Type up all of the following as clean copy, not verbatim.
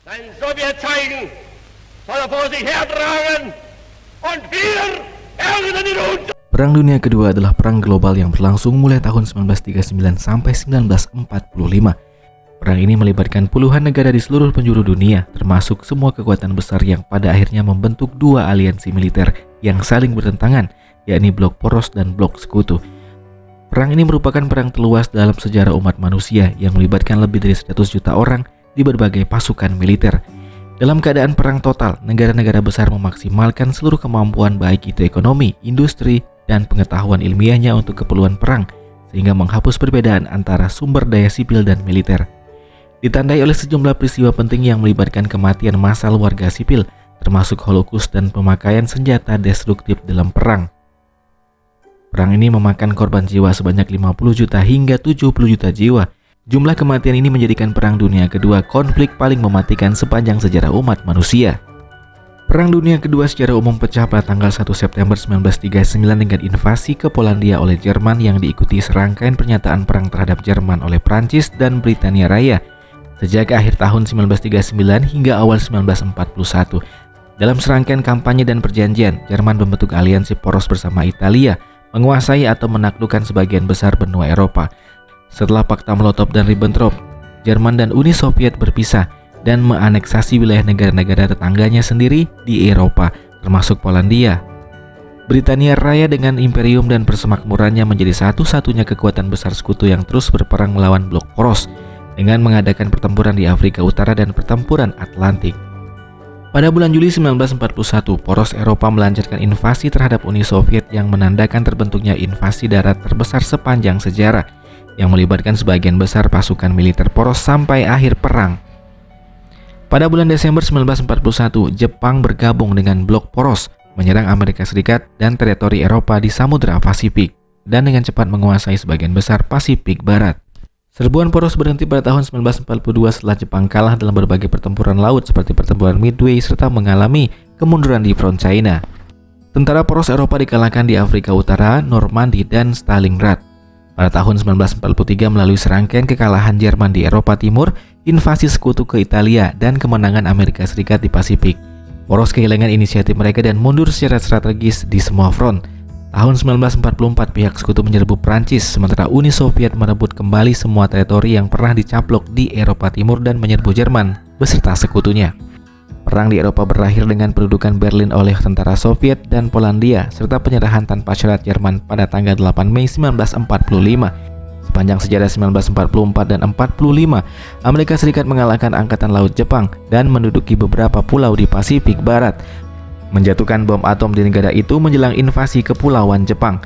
Sein Sowjet zeigen, soll vor sich hertragen und wir ernten ihn unter. Perang Dunia Kedua adalah perang global yang berlangsung mulai tahun 1939 sampai 1945. Perang ini melibatkan puluhan negara di seluruh penjuru dunia, termasuk semua kekuatan besar yang pada akhirnya membentuk dua aliansi militer yang saling bertentangan, yakni Blok Poros dan Blok Sekutu. Perang ini merupakan perang terluas dalam sejarah umat manusia yang melibatkan lebih dari 100 juta orang di berbagai pasukan militer. Dalam keadaan perang total, negara-negara besar memaksimalkan seluruh kemampuan baik itu ekonomi, industri, dan pengetahuan ilmiahnya untuk keperluan perang, sehingga menghapus perbedaan antara sumber daya sipil dan militer. Ditandai oleh sejumlah peristiwa penting yang melibatkan kematian massal warga sipil, termasuk Holocaust dan pemakaian senjata destruktif dalam perang. Perang ini memakan korban jiwa sebanyak 50 juta hingga 70 juta jiwa. Jumlah kematian ini menjadikan Perang Dunia Kedua konflik paling mematikan sepanjang sejarah umat manusia. Perang Dunia Kedua secara umum pecah pada tanggal 1 September 1939 dengan invasi ke Polandia oleh Jerman yang diikuti serangkaian pernyataan perang terhadap Jerman oleh Prancis dan Britania Raya sejak akhir tahun 1939 hingga awal 1941. Dalam serangkaian kampanye dan perjanjian, Jerman membentuk aliansi poros bersama Italia, menguasai atau menaklukkan sebagian besar benua Eropa. Setelah Fakta Molotov dan Ribbentrop, Jerman dan Uni Soviet berpisah dan menganeksasi wilayah negara-negara tetangganya sendiri di Eropa, termasuk Polandia. Britania Raya dengan imperium dan persemakmurannya menjadi satu-satunya kekuatan besar sekutu yang terus berperang melawan Blok Poros dengan mengadakan pertempuran di Afrika Utara dan pertempuran Atlantik. Pada bulan Juli 1941, poros Eropa melancarkan invasi terhadap Uni Soviet yang menandakan terbentuknya invasi darat terbesar sepanjang sejarah, yang melibatkan sebagian besar pasukan militer poros sampai akhir perang. Pada bulan Desember 1941, Jepang bergabung dengan Blok Poros, menyerang Amerika Serikat dan teritori Eropa di Samudra Pasifik, dan dengan cepat menguasai sebagian besar Pasifik Barat. Serbuan poros berhenti pada tahun 1942 setelah Jepang kalah dalam berbagai pertempuran laut seperti pertempuran Midway serta mengalami kemunduran di front China. Tentara poros Eropa dikalahkan di Afrika Utara, Normandy, dan Stalingrad. Pada tahun 1943 melalui serangkaian kekalahan Jerman di Eropa Timur, invasi sekutu ke Italia, dan kemenangan Amerika Serikat di Pasifik, poros kehilangan inisiatif mereka dan mundur secara strategis di semua front. Tahun 1944 pihak sekutu menyerbu Prancis, sementara Uni Soviet merebut kembali semua teritori yang pernah dicaplok di Eropa Timur dan menyerbu Jerman beserta sekutunya. Perang di Eropa berakhir dengan pendudukan Berlin oleh tentara Soviet dan Polandia serta penyerahan tanpa syarat Jerman pada tanggal 8 Mei 1945. Sepanjang sejarah 1944 dan 45, Amerika Serikat mengalahkan Angkatan Laut Jepang dan menduduki beberapa pulau di Pasifik Barat, menjatuhkan bom atom di negara itu menjelang invasi Kepulauan Jepang.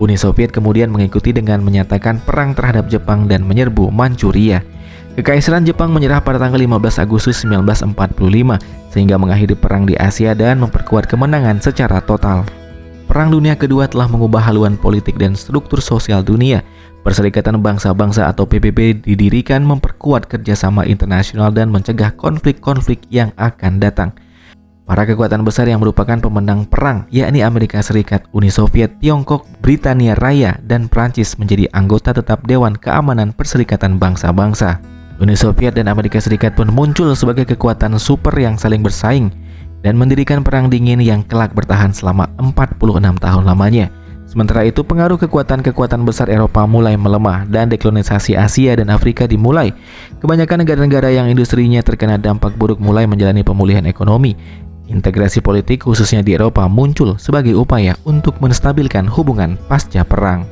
Uni Soviet kemudian mengikuti dengan menyatakan perang terhadap Jepang dan menyerbu Manchuria. Kekaisaran Jepang menyerah pada tanggal 15 Agustus 1945 sehingga mengakhiri perang di Asia dan memperkuat kemenangan secara total. Perang Dunia Kedua telah mengubah haluan politik dan struktur sosial dunia. Perserikatan Bangsa-Bangsa atau PBB didirikan memperkuat kerjasama internasional dan mencegah konflik-konflik yang akan datang. Para kekuatan besar yang merupakan pemenang perang, yakni Amerika Serikat, Uni Soviet, Tiongkok, Britania Raya, dan Prancis menjadi anggota tetap Dewan Keamanan Perserikatan Bangsa-Bangsa. Uni Soviet dan Amerika Serikat pun muncul sebagai kekuatan super yang saling bersaing dan mendirikan perang dingin yang kelak bertahan selama 46 tahun lamanya. Sementara itu, pengaruh kekuatan-kekuatan besar Eropa mulai melemah dan dekolonisasi Asia dan Afrika dimulai. Kebanyakan negara-negara yang industrinya terkena dampak buruk mulai menjalani pemulihan ekonomi. Integrasi politik khususnya di Eropa muncul sebagai upaya untuk menstabilkan hubungan pasca perang.